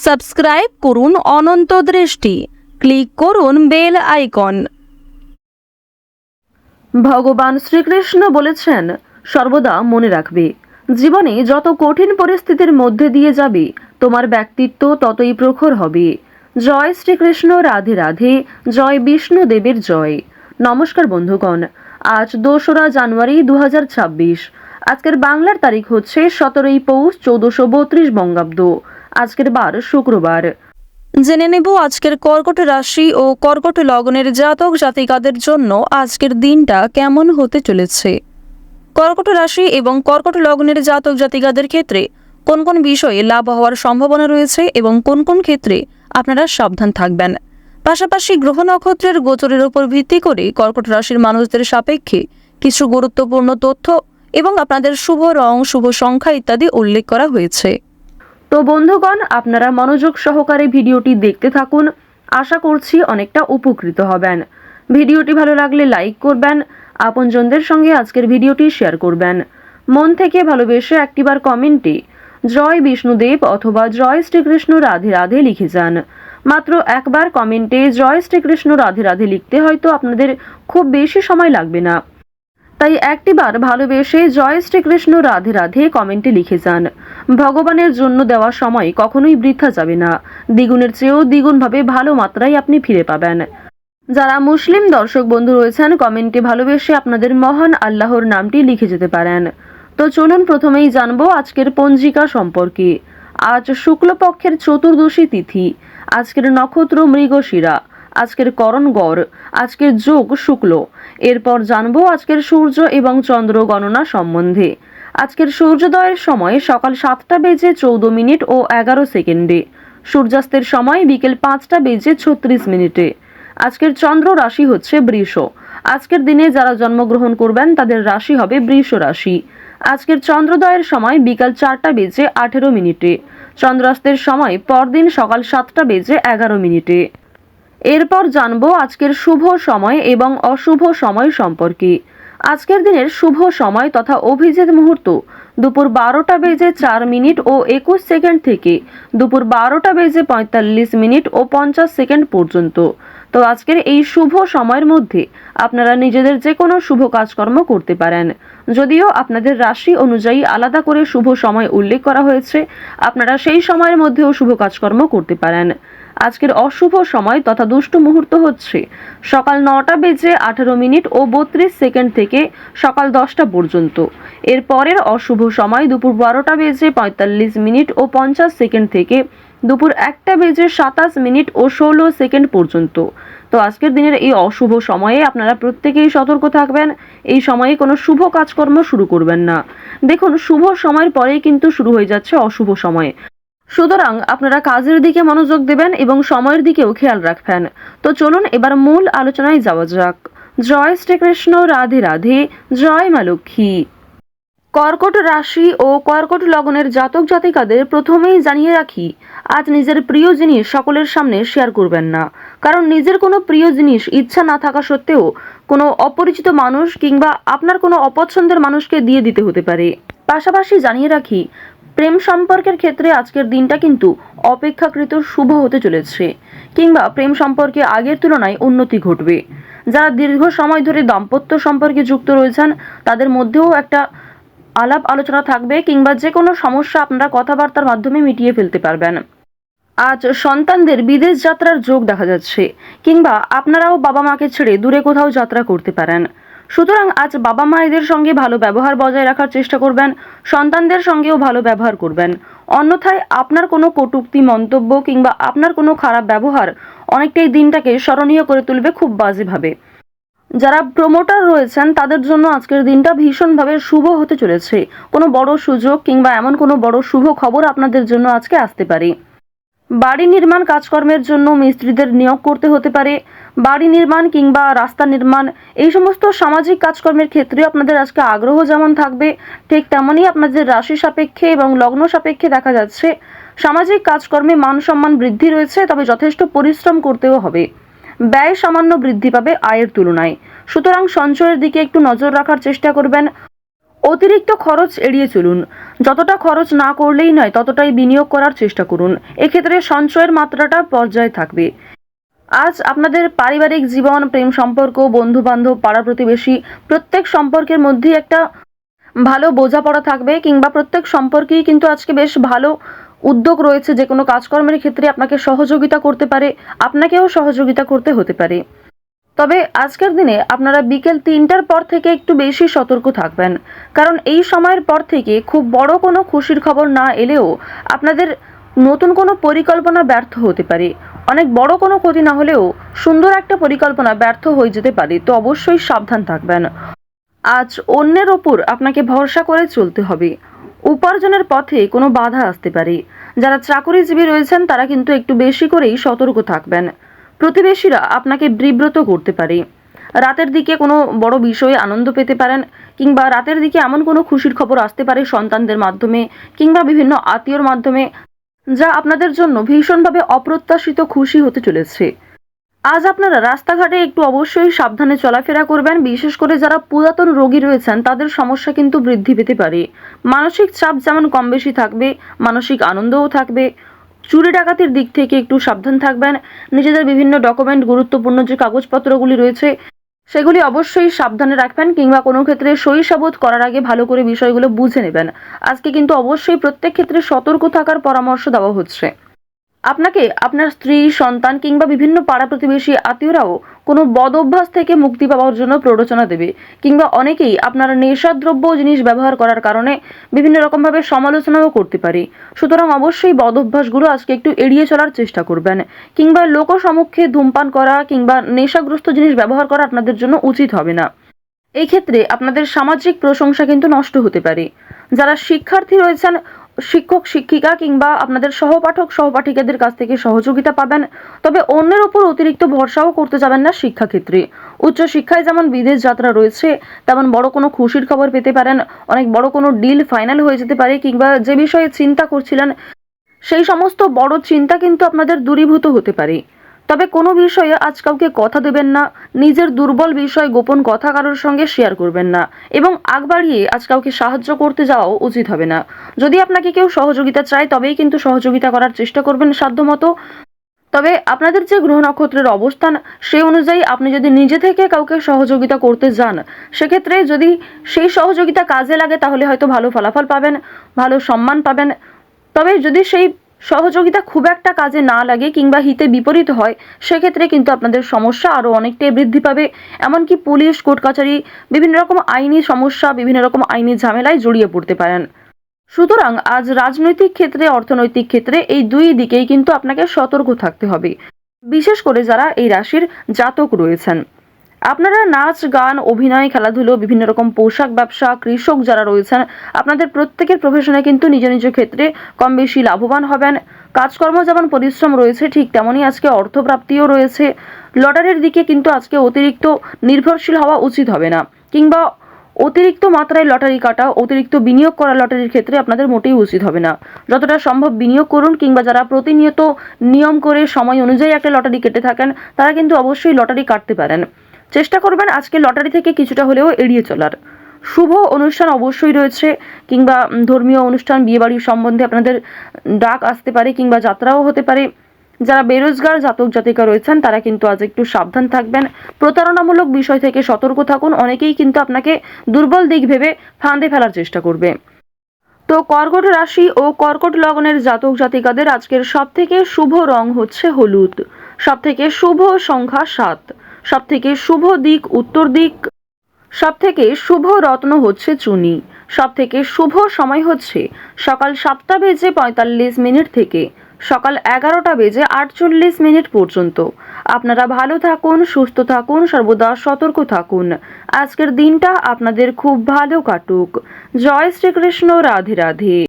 Subscribe করুন অনন্ত দৃষ্টি, click করুন বেল আইকন। ভগবান শ্রীকৃষ্ণ বলেছেন, সর্বদা মনে রাখবে, জীবনে যত কঠিন পরিস্থিতির মধ্যে দিয়ে যাবে তোমার ব্যক্তিত্ব ততই প্রখর হবে। জয় শ্রীকৃষ্ণ, রাধে রাধে, জয় বিষ্ণুদেবের জয়। নমস্কার বন্ধুগণ, আজ 2রা জানুয়ারি 2026। আজকের বাংলার তারিখ হচ্ছে 17ই পৌষ 1432 বঙ্গাব্দ। আজকের বার শুক্রবার। জেনে নেব আজকের কর্কট রাশি ও কর্কট লগ্নের জাতক জাতিকাদের জন্য আজকের দিনটা কেমন হতে চলেছে। কর্কট রাশি এবং কর্কট লগ্নের জাতক জাতিকাদের ক্ষেত্রে কোন কোন বিষয়ে লাভ হওয়ার সম্ভাবনা রয়েছে এবং কোন কোন ক্ষেত্রে আপনারা সাবধান থাকবেন। পাশাপাশি গ্রহ নক্ষত্রের গোচরের উপর ভিত্তি করে কর্কট রাশির মানুষদের সাপেক্ষে কিছু গুরুত্বপূর্ণ তথ্য এবং আপনাদের শুভ রং, শুভ সংখ্যা ইত্যাদি উল্লেখ করা হয়েছে। তো বন্ধুগণ, আপনারা মনোযোগ সহকারে ভিডিওটি দেখতে থাকুন। আশা করছি অনেকটা উপকৃত হবেন। ভিডিওটি ভালো লাগলে লাইক করবেন, আপনজনদের সঙ্গে আজকের ভিডিওটি শেয়ার করবেন। মন থেকে ভালোবেসে একটিবার কমেন্টে জয় বিষ্ণুদেব অথবা জয় শ্রীকৃষ্ণ রাধে রাধে লিখে যান। মাত্র একবার কমেন্টে জয় শ্রীকৃষ্ণ রাধে রাধে লিখতে হয়তো আপনাদের খুব বেশি সময় লাগবে না, তাই একটিবার ভালোবেসে জয় শ্রীকৃষ্ণ রাধে রাধে কমেন্টে লিখে যান। ভগবানের জন্য দেওয়া সময় কখনোই বৃথা যাবে না, দ্বিগুণের চেয়েও দ্বিগুণভাবে ভালো মাত্রায় আপনি ফিরে পাবেন। যারা মুসলিম দর্শক বন্ধু রয়েছেন, কমেন্টে ভালোবেসে আপনাদের মহান আল্লাহর নামটি লিখে যেতে পারেন। তো চলুন প্রথমেই জানবো আজকের পঞ্জিকা সম্পর্কে। আজ শুক্লপক্ষের চতুর্দশী তিথি, আজকের নক্ষত্র মৃগশিরা, আজকের করণ গড়, আজকের যোগ শুক্ল। এরপর জানবো আজকের সূর্য এবং চন্দ্র গণনা সম্বন্ধে। আজকের সূর্যোদয়ের সময় সকাল 7:14 ও 11 সেকেন্ডে, সূর্যাস্তের সময় বিকেল 5:36 আজকের চন্দ্র রাশি হচ্ছে বৃষ। আজকের দিনে যারা জন্মগ্রহণ করবেন তাদের রাশি হবে বৃষ রাশি। আজকের চন্দ্রোদয়ের সময় বিকাল 4:18, চন্দ্রাস্তের সময় পরদিন সকাল 7:11। এরপর জানবো আজকের শুভ সময় এবং অশুভ সময় সম্পর্কে। আজকের দিনের শুভ সময় তথা অভিজিৎ মুহূর্ত দুপুর 12:04 ও 21 সেকেন্ড থেকে দুপুর 12:45 ও 50 সেকেন্ড পর্যন্ত। তো আজকের এই শুভ সময়ের মধ্যে আপনারা নিজেদের যে কোনো শুভ কাজকর্ম করতে পারেন। যদিও আপনাদের রাশি অনুযায়ী আলাদা করে শুভ সময় উল্লেখ করা হয়েছে, আপনারা সেই সময়ের মধ্যেও শুভ কাজকর্ম করতে পারেন। আজকের অশুভ সময় তথা দুষ্ট মুহূর্ত হচ্ছে সকাল 9:18 ও 32 সেকেন্ড থেকে সকাল 10টা পর্যন্ত। এর পরের অশুভ সময় দুপুর 12:45 ও 50 সেকেন্ড থেকে দুপুর 1:27 ও 16 সেকেন্ড পর্যন্ত। তো আজকের দিনের এই অশুভ সময়ে আপনারা প্রত্যেকেই সতর্ক থাকবেন। এই সময়ে কোনো শুভ কাজকর্ম শুরু করবেন না। দেখুন, শুভ সময়ের পরেই কিন্তু শুরু হয়ে যাচ্ছে অশুভ সময়, সুতরাং আপনারা কাজের দিকে মনোযোগ দেবেন এবং সময়ের দিকেও খেয়াল রাখবেন। তো চলুন এবার মূল আলোচনায় যাওয়া যাক। জয় শ্রীকৃষ্ণ, রাধে রাধে, জয় মা লক্ষ্মী। কর্কট রাশি ও কর্কট লগ্নের জাতক জাতিকাদের প্রথমেই জানিয়ে রাখি, আজ নিজের প্রিয় জিনিস সকলের সামনে শেয়ার করবেন না, কারণ নিজের কোনো প্রিয় জিনিস ইচ্ছা না থাকা সত্ত্বেও কোনো অপরিচিত মানুষ কিংবা আপনার কোনো অপছন্দের মানুষকে দিয়ে দিতে হতে পারে। পাশাপাশি জানিয়ে রাখি, প্রেম সম্পর্কের ক্ষেত্রে আজকের দিনটা কিন্তু অপেক্ষাকৃত শুভ হতে চলেছে, কিংবা প্রেম সম্পর্কে আগের তুলনায় উন্নতি ঘটবে। যারা দীর্ঘ সময় ধরে দাম্পত্য সম্পর্কে যুক্ত রয়েছেন তাদের মধ্যেও একটা আলাপ আলোচনা থাকবে, কিংবা যে কোনো সমস্যা আপনারা কথাবার্তার মাধ্যমে মিটিয়ে ফেলতে পারবেন। আজ সন্তানদের বিদেশ যাত্রার যোগ দেখা যাচ্ছে, কিংবা আপনারাও বাবা মাকে ছেড়ে দূরে কোথাও যাত্রা করতে পারেন। সুতরাং আজ বাবা মায়েদের সঙ্গে ভালো ব্যবহার বজায় রাখার চেষ্টা করবেন, সন্তানদের সঙ্গেও ভালো ব্যবহার করবেন। অন্যথায় আপনার কোনো কটূক্তি মন্তব্য কিংবা আপনার কোনো খারাপ ব্যবহার অনেকটাই দিনটাকে স্মরণীয় করে তুলবে খুব বাজেভাবে। যারা প্রমোটার রয়েছেন তাদের জন্য আজকের দিনটা ভীষণভাবে শুভ হতে চলেছে। কোনো বড় সুযোগ কিংবা এমন কোনো বড় শুভ খবর আপনাদের জন্য আজকে আসতে পারে। বাড়ি নির্মাণ কাজকর্মের জন্য মিস্ত্রিদের নিয়োগ করতে হতে পারে। বাড়ি নির্মাণ কিংবা রাস্তা নির্মাণ, এই সমস্ত সামাজিক কাজকর্মের ক্ষেত্রে আপনাদের আজকে আগ্রহ যেমন থাকবে, ঠিক তেমনই আপনাদের রাশি সাপেক্ষে এবং লগ্ন সাপেক্ষে দেখা যাচ্ছে সামাজিক কাজকর্মে মান সম্মান বৃদ্ধি রয়েছে, তবে যথেষ্ট পরিশ্রম করতেও হবে। ব্যয় সামান্য বৃদ্ধি পাবে আয়ের তুলনায়, সুতরাং সঞ্চয়ের দিকে একটু নজর রাখার চেষ্টা করবেন। অতিরিক্ত খরচ এড়িয়ে চলুন। যতটা খরচ না করলেই নয় ততটাই বিনিয়োগ করার চেষ্টা করুন। এক্ষেত্রে সঞ্চয়ের মাত্রাটা পর্যায়ে থাকবে। আজ আপনাদের পারিবারিক জীবন, প্রেম সম্পর্ক, বন্ধু বান্ধব, পাড়া প্রতিবেশী প্রত্যেক সম্পর্কের মধ্যেই একটা ভালো বোঝাপড়া থাকবে, কিংবা প্রত্যেক সম্পর্কেই কিন্তু আজকে বেশ ভালো উদ্যোগ রয়েছে। যে কোনো কাজকর্মের ক্ষেত্রে আপনাকে সহযোগিতা করতে পারে, আপনাকেও সহযোগিতা করতে হতে পারে। তবে আজকের দিনে আপনারা বিকেল 3টার পর থেকে একটু বেশি সতর্ক থাকবেন, কারণ এই সময়ের পর থেকে খুব বড় কোনো খুশির খবর না এলেও আপনাদের নতুন কোনো পরিকল্পনা ব্যর্থ হতে পারে। অনেক বড় কোনো ক্ষতি না হলেও সুন্দর একটা পরিকল্পনা ব্যর্থ হয়ে যেতে পারে, তো অবশ্যই সাবধান থাকবেন। আজ অন্যের ওপর আপনাকে ভরসা করে চলতে হবে। উপার্জনের পথে কোনো বাধা আসতে পারে। যারা চাকরিজীবী রয়েছেন তারা কিন্তু একটু বেশি করেই সতর্ক থাকবেন। প্রতিবেশীরা আপনাকে বিব্রত করতে পারে। রাতের দিকে কোনো বড় বিষয়ে আনন্দ পেতে পারেন, কিংবা রাতের দিকে এমন কোনো খুশির খবর আসতে পারে সন্তানদের মাধ্যমে কিংবা বিভিন্ন আত্মীয়র মাধ্যমে, যা আপনাদের জন্য ভীষণভাবে অপ্রত্যাশিত খুশি হতে চলেছে। আজ আপনারা রাস্তাঘাটে একটু অবশ্যই সাবধানে চলাফেরা করবেন। বিশেষ করে যারা পুরাতন রোগী রয়েছেন তাদের সমস্যা কিন্তু বৃদ্ধি পেতে পারে। মানসিক চাপ যেমন কম বেশি থাকবে, মানসিক আনন্দও থাকবে। চুরি ডাকাতির দিক থেকে একটু সাবধান থাকবেন। নিজেদের বিভিন্ন ডকুমেন্ট, গুরুত্বপূর্ণ যে কাগজপত্রগুলি রয়েছে সেগুলি অবশ্যই সাবধানে রাখবেন, কিংবা কোনো ক্ষেত্রে সই সাবুত করার আগে ভালো করে বিষয়গুলো বুঝে নেবেন। আজকে কিন্তু অবশ্যই প্রত্যেক ক্ষেত্রে সতর্ক থাকার পরামর্শ দেওয়া হচ্ছে। আপনাকে আপনার স্ত্রী, সন্তান কিংবা বিভিন্ন পাড়া প্রতিবেশী আত্মীয়রাও কোনো বদ অভ্যাস থেকে মুক্তি পাওয়ার জন্য প্ররোচনা দেবে, কিংবা অনেকেই আপনার নেশাদ্রব্য জিনিস ব্যবহার করার কারণে বিভিন্ন রকমভাবে সমালোচনাও করতে পারে। সুতরাং অবশ্যই বদ অভ্যাসগুলো আজকে একটু এড়িয়ে চলার চেষ্টা করবেন, কিংবা লোক সম্মুখে ধূমপান করা কিংবা নেশাগ্রস্ত জিনিস ব্যবহার করা আপনাদের জন্য উচিত হবে না। এই ক্ষেত্রে আপনাদের সামাজিক প্রশংসা কিন্তু নষ্ট হতে পারে। যারা শিক্ষার্থী রয়েছেন, শিক্ষক শিক্ষিকা কিংবা আপনাদের সহপাঠক সহপাঠিকাদের কাছ থেকে সহযোগিতা পাবেন। তবে অন্যের উপর অতিরিক্ত ভরসাও করতে যাবেন না শিক্ষাক্ষেত্রে। উচ্চশিক্ষায় যেমন বিদেশ যাত্রা রয়েছে, তেমন বড় কোনো খুশির খবর পেতে পারেন। অনেক বড় কোনো ডিল ফাইনাল হয়ে যেতে পারে, কিংবা যে বিষয়ে চিন্তা করছিলেন সেই সমস্ত বড় চিন্তা কিন্তু আপনাদের দূরীভূত হতে পারে। তবে কোনো বিষয়ে আজ কাউকে কথা দেবেন না, নিজের দুর্বল বিষয়, গোপন কথা কারোর সঙ্গে শেয়ার করবেন না, এবং আগ বাড়িয়ে আজ কাউকে সাহায্য করতে যাওয়াও উচিত হবে না। যদি আপনাকে কেউ সহযোগিতা চায় তবেই কিন্তু সহযোগিতা করার চেষ্টা করবেন সাধ্যমতো। তবে আপনাদের যে গ্রহ নক্ষত্রের অবস্থান সেই অনুযায়ী আপনি যদি নিজে থেকে কাউকে সহযোগিতা করতে যান, সেক্ষেত্রে যদি সেই সহযোগিতা কাজে লাগে তাহলে হয়তো ভালো ফলাফল পাবেন, ভালো সম্মান পাবেন। তবে যদি সেই সহযোগিতা খুব একটা কাজে না লাগে কিংবা হিতে বিপরীত হয়, সেক্ষেত্রে কিন্তু আপনাদের সমস্যা আরও অনেকটাই বৃদ্ধি পাবে। এমনকি পুলিশ, কোর্ট কাছারি, বিভিন্ন রকম আইনি সমস্যা, বিভিন্ন রকম আইনি ঝামেলায় জড়িয়ে পড়তে পারেন। সুতরাং আজ রাজনৈতিক ক্ষেত্রে, অর্থনৈতিক ক্ষেত্রে এই দুই দিকেই কিন্তু আপনাকে সতর্ক থাকতে হবে। বিশেষ করে যারা এই রাশির জাতক রয়েছেন, আপনারা নাচ, গান, অভিনয়, খেলাধুলো, বিভিন্ন রকম পোশাক ব্যবসা, কৃষক যারা রয়েছেন, আপনাদের প্রত্যেকের প্রফেশনে কিন্তু নিজ নিজ ক্ষেত্রে কম বেশি লাভবান হবেন। কাজকর্ম যেমন পরিশ্রম রয়েছে, ঠিক তেমনই আজকে অর্থপ্রাপ্তিও রয়েছে। লটারির দিকে কিন্তু আজকে অতিরিক্ত নির্ভরশীল হওয়া উচিত হবে না, কিংবা অতিরিক্ত মাত্রায় লটারি কাটা, অতিরিক্ত বিনিয়োগ করা লটারির ক্ষেত্রে আপনাদের মোটেই উচিত হবে না। যতটা সম্ভব বিনিয়োগ করুন, কিংবা যারা প্রতিনিয়ত নিয়ম করে সময় অনুযায়ী একটা লটারি কেটে থাকেন তারা কিন্তু অবশ্যই লটারি কাটতে পারেন। চেষ্টা করবেন আজকে লটারি থেকে কিছুটা হলেও এড়িয়ে চলার। শুভ অনুষ্ঠান অবশ্যই রয়েছে, কিংবা ধর্মীয় অনুষ্ঠান, বিয়েবাড়ির সম্বন্ধে আপনাদের ডাক আসতে পারে, কিংবা যাত্রাও হতে পারে। যারা বেরোজগার জাতক জাতিকা রয়েছেন তারা কিন্তু আজ একটু সাবধান থাকবেন। প্রতারণামূলক বিষয় থেকে সতর্ক থাকুন। অনেকেই কিন্তু আপনাকে দুর্বল দিক ভেবে ফাঁদে ফেলার চেষ্টা করবে। তো কর্কট রাশি ও কর্কট লগ্নের জাতক জাতিকাদের আজকের সবথেকে শুভ রং হচ্ছে হলুদ, সবথেকে শুভ সংখ্যা 7, সবথেকে শুভ দিক উত্তর দিক, সবথেকে শুভ রত্ন হচ্ছে চুনি, সবথেকে শুভ সময় হচ্ছে সকাল 7টা বেজে 45 মিনিট থেকে সকাল 11টা বেজে 48 মিনিট পর্যন্ত। আপনারা ভালো থাকুন, সুস্থ থাকুন, সর্বদা সতর্ক থাকুন। আজকের দিনটা আপনাদের খুব ভালো কাটুক। জয় শ্রীকৃষ্ণ। রাধে রাধে।